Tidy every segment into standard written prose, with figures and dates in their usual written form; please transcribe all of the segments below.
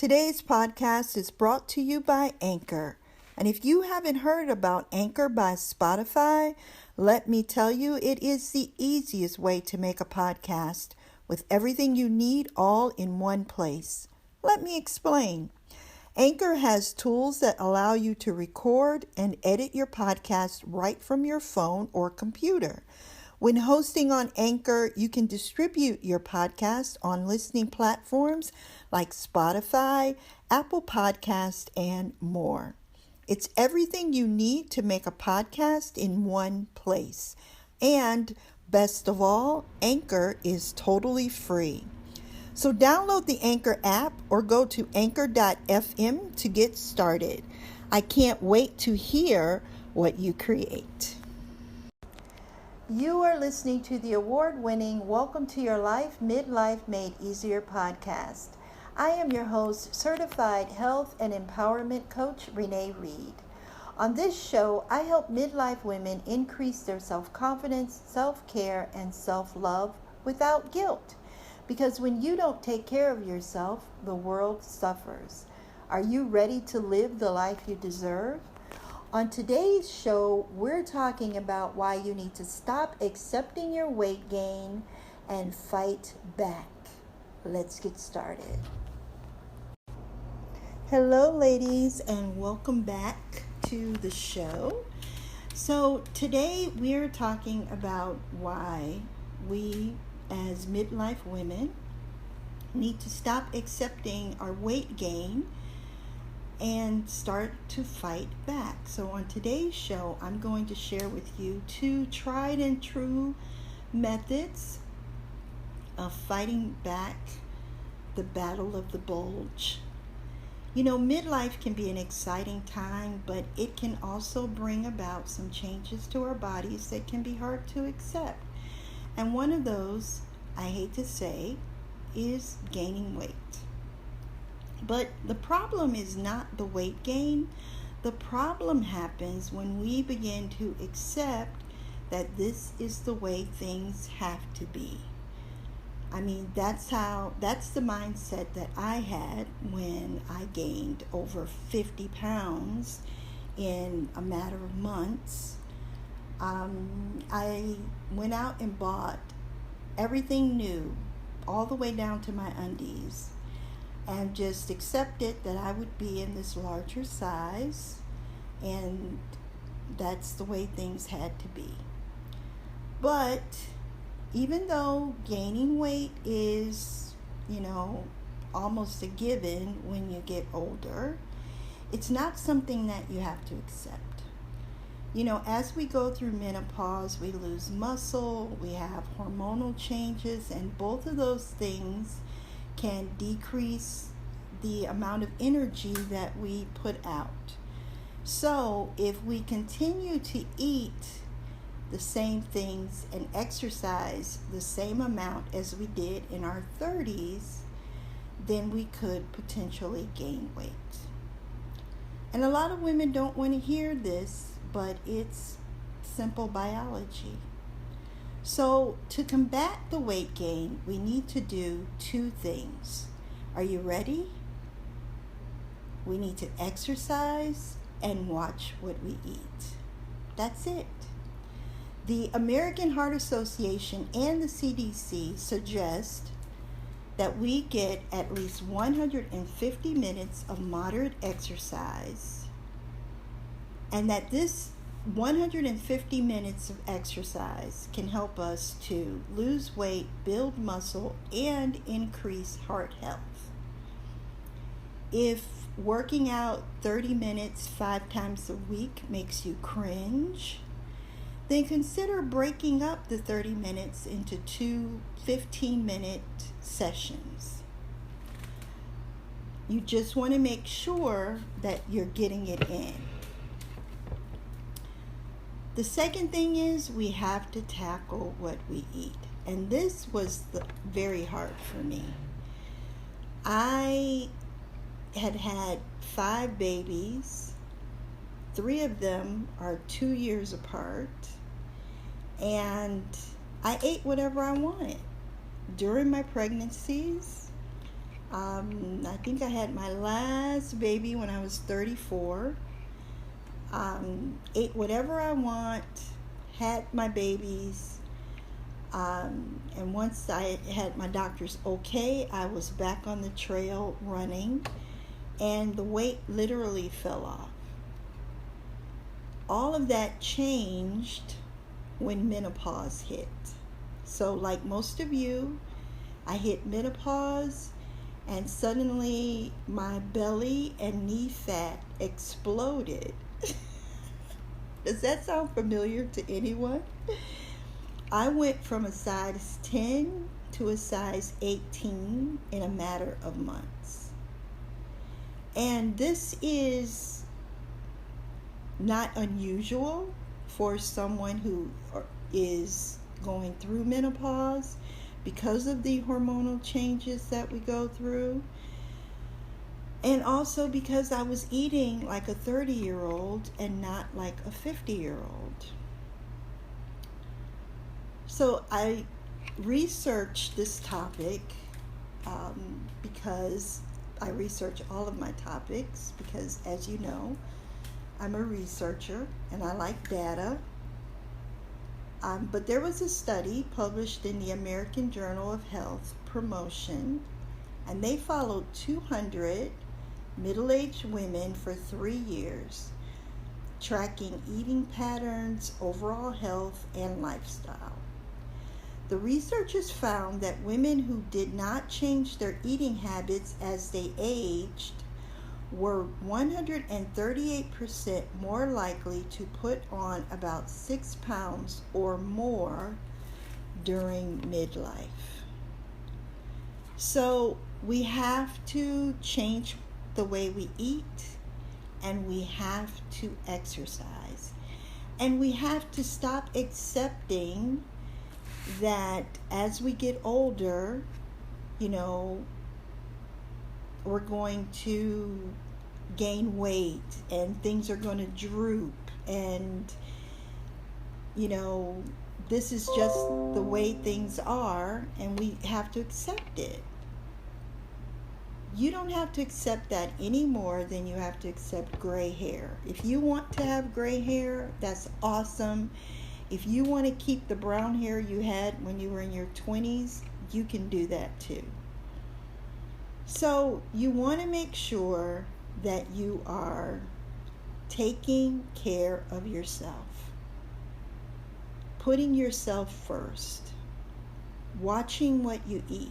Today's podcast is brought to you by Anchor. And if you haven't heard about Anchor by Spotify, let me tell you, it is the easiest way to make a podcast with everything you need all in one place. Let me explain. Anchor has tools that allow you to record and edit your podcast right from your phone or computer. When hosting on Anchor, you can distribute your podcast on listening platforms like Spotify, Apple Podcast, and more. It's everything you need to make a podcast in one place. And best of all, Anchor is totally free. So download the Anchor app or go to anchor.fm to get started. I can't wait to hear what you create. You are listening to the award-winning Welcome to Your Life Midlife Made Easier podcast. I am your host, Certified Health and Empowerment Coach Renee Reed. On this show, I help midlife women increase their self-confidence, self-care, and self-love without guilt. Because when you don't take care of yourself, the world suffers. Are you ready to live the life you deserve? On today's show, we're talking about why you need to stop accepting your weight gain and fight back. Let's get started. Hello, ladies, and welcome back to the show. So today we're talking about why we as midlife women need to stop accepting our weight gain and start to fight back. So on today's show, I'm going to share with you 2 tried and true methods of fighting back the battle of the bulge. You know, midlife can be an exciting time, but it can also bring about some changes to our bodies that can be hard to accept. And one of those, I hate to say, is gaining weight. But the problem is not the weight gain. The problem happens when we begin to accept that this is the way things have to be. I mean, that's the mindset that I had when I gained over 50 pounds in a matter of months. I went out and bought everything new, all the way down to my undies, and just accepted that I would be in this larger size, and that's the way things had to be. But even though gaining weight is, almost a given when you get older, it's not something that you have to accept. As we go through menopause, we lose muscle, we have hormonal changes, and both of those things can decrease the amount of energy that we put out. So if we continue to eat the same things and exercise the same amount as we did in our 30s, then we could potentially gain weight. And a lot of women don't want to hear this, but it's simple biology. So to combat the weight gain, we need to do 2 things. Are you ready? We need to exercise and watch what we eat. That's it. The American Heart Association and the CDC suggest that we get at least 150 minutes of moderate exercise, and that this 150 minutes of exercise can help us to lose weight, build muscle, and increase heart health. If working out 30 minutes 5 times a week makes you cringe, then consider breaking up the 30 minutes into 2 15-minute sessions. You just want to make sure that you're getting it in. The second thing is we have to tackle what we eat. And this was very hard for me. I had 5 babies. 3 of them are 2 years apart. And I ate whatever I wanted. During my pregnancies, I think I had my last baby when I was 34. Ate whatever I want, had my babies, and once I had my doctor's okay, I was back on the trail running, and the weight literally fell off. All of that changed when menopause hit. So like most of you, I hit menopause, and suddenly my belly and knee fat exploded. Does that sound familiar to anyone? I went from a size 10 to a size 18 in a matter of months. And this is not unusual for someone who is going through menopause because of the hormonal changes that we go through. And also because I was eating like a 30-year-old and not like a 50-year-old. So I researched this topic because I research all of my topics because, as you know, I'm a researcher and I like data. But there was a study published in the American Journal of Health Promotion, and they followed 200 middle-aged women for 3 years, tracking eating patterns, overall health, and lifestyle. The researchers found that women who did not change their eating habits as they aged were 138% more likely to put on about 6 pounds or more during midlife. So we have to change the way we eat, and we have to exercise, and we have to stop accepting that as we get older, we're going to gain weight and things are going to droop, and this is just the way things are, and we have to accept it. You don't have to accept that any more than you have to accept gray hair. If you want to have gray hair, that's awesome. If you want to keep the brown hair you had when you were in your 20s, you can do that too. So you want to make sure that you are taking care of yourself, putting yourself first, watching what you eat.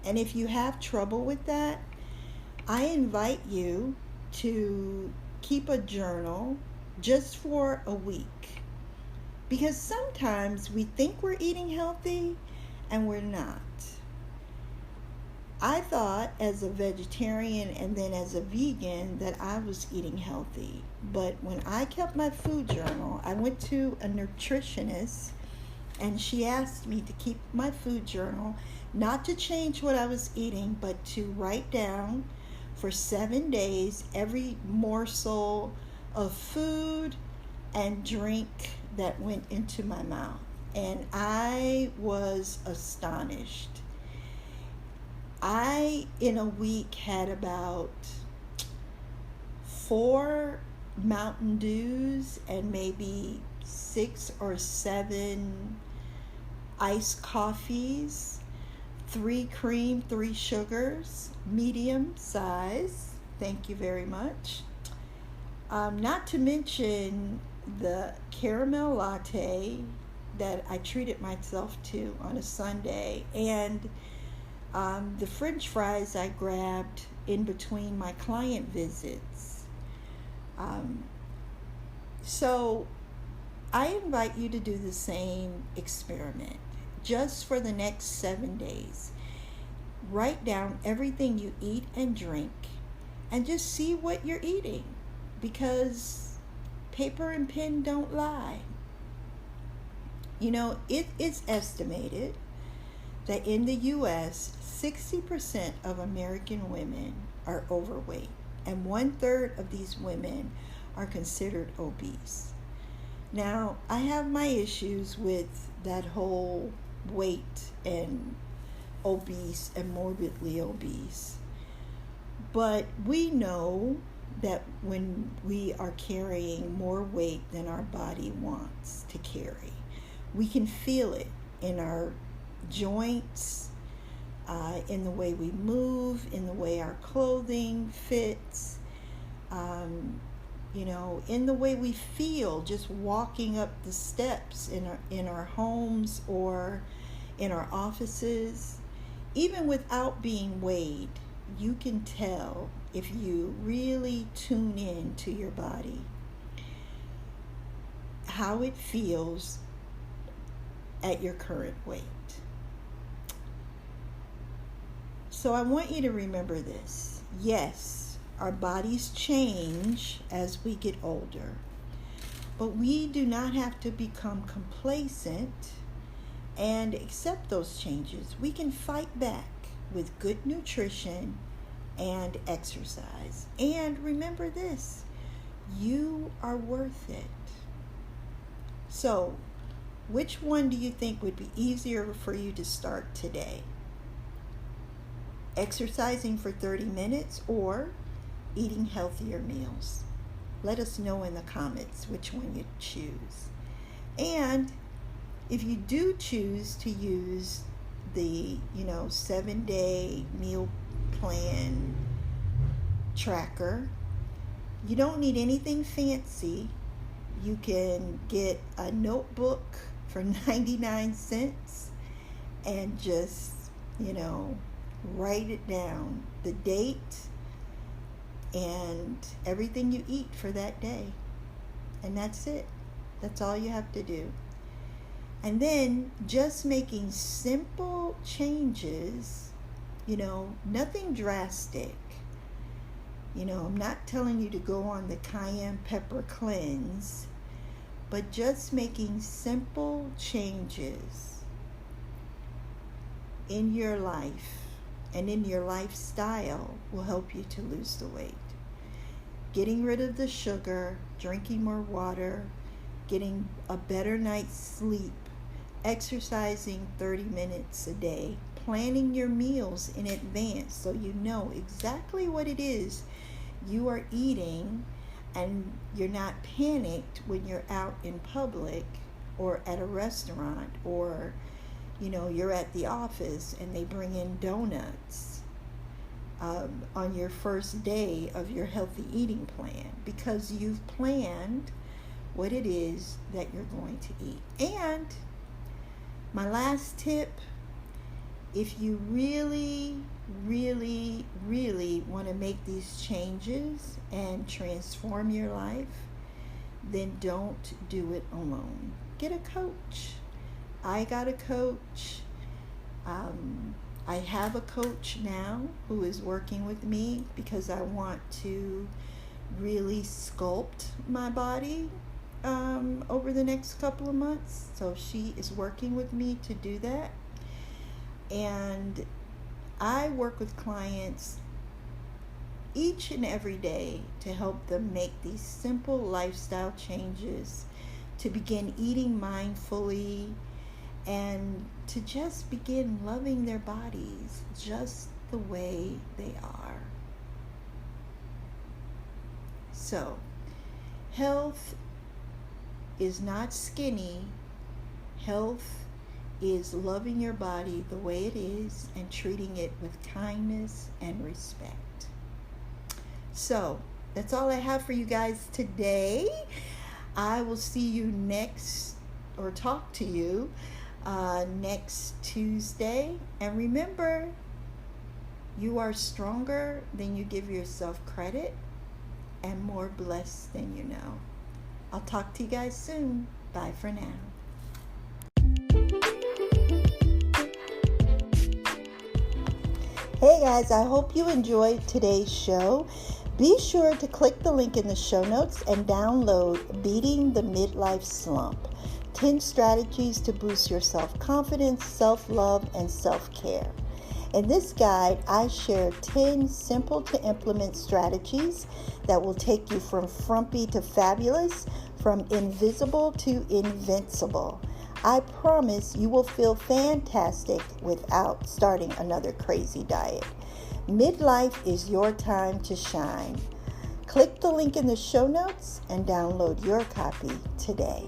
And if you have trouble with that, I invite you to keep a journal just for a week. Because sometimes we think we're eating healthy and we're not. I thought as a vegetarian and then as a vegan that I was eating healthy. But when I kept my food journal, I went to a nutritionist and she asked me to keep my food journal, not to change what I was eating, but to write down for 7 days every morsel of food and drink that went into my mouth. And I was astonished. I, in a week, had about 4 Mountain Dews and maybe 6 or 7 iced coffees, 3 cream, 3 sugars, medium size. Thank you very much. Not to mention the caramel latte that I treated myself to on a Sunday, and the French fries I grabbed in between my client visits. So I invite you to do the same experiment just for the next 7 days. Write down everything you eat and drink and just see what you're eating, because paper and pen don't lie. It's estimated that in the U.S., 60% of American women are overweight, and 1/3 of these women are considered obese. Now, I have my issues with that whole weight and obese and morbidly obese, But we know that when we are carrying more weight than our body wants to carry, we can feel it in our joints, in the way we move, in the way our clothing fits, in the way we feel just walking up the steps in our homes or in our offices. Even without being weighed, you can tell if you really tune in to your body how it feels at your current weight. So I want you to remember this. Yes, our bodies change as we get older, but we do not have to become complacent and accept those changes. We can fight back with good nutrition and exercise. And remember this, you are worth it. So, which one do you think would be easier for you to start today? Exercising for 30 minutes or eating healthier meals? Let us know in the comments which one you choose. And if you do choose to use the 7-day meal plan tracker, you don't need anything fancy. You can get a notebook for 99 cents and just write it down, the date and everything you eat for that day, and that's it. That's all you have to do. And then just making simple changes, nothing drastic. I'm not telling you to go on the cayenne pepper cleanse, but just making simple changes in your life and in your lifestyle will help you to lose the weight. Getting rid of the sugar, drinking more water, getting a better night's sleep, exercising 30 minutes a day, planning your meals in advance so you know exactly what it is you are eating and you're not panicked when you're out in public or at a restaurant or you're at the office and they bring in donuts on your first day of your healthy eating plan, because you've planned what it is that you're going to eat. And my last tip, if you really, really, really want to make these changes and transform your life, then don't do it alone. Get a coach. I got a coach. I have a coach now who is working with me because I want to really sculpt my body over the next couple of months. So she is working with me to do that. And I work with clients each and every day to help them make these simple lifestyle changes, to begin eating mindfully, and to just begin loving their bodies just the way they are. So, health is not skinny. Health is loving your body the way it is and treating it with kindness and respect. So, that's all I have for you guys today. I will see you talk to you next Tuesday. And remember, you are stronger than you give yourself credit and more blessed than you know. I'll talk to you guys soon. Bye for now. Hey guys, I hope you enjoyed today's show. Be sure to click the link in the show notes and download Beating the Midlife Slump, 10 strategies to boost your self-confidence, self-love, and self-care. In this guide, I share 10 simple to implement strategies that will take you from frumpy to fabulous, from invisible to invincible. I promise you will feel fantastic without starting another crazy diet. Midlife is your time to shine. Click the link in the show notes and download your copy today.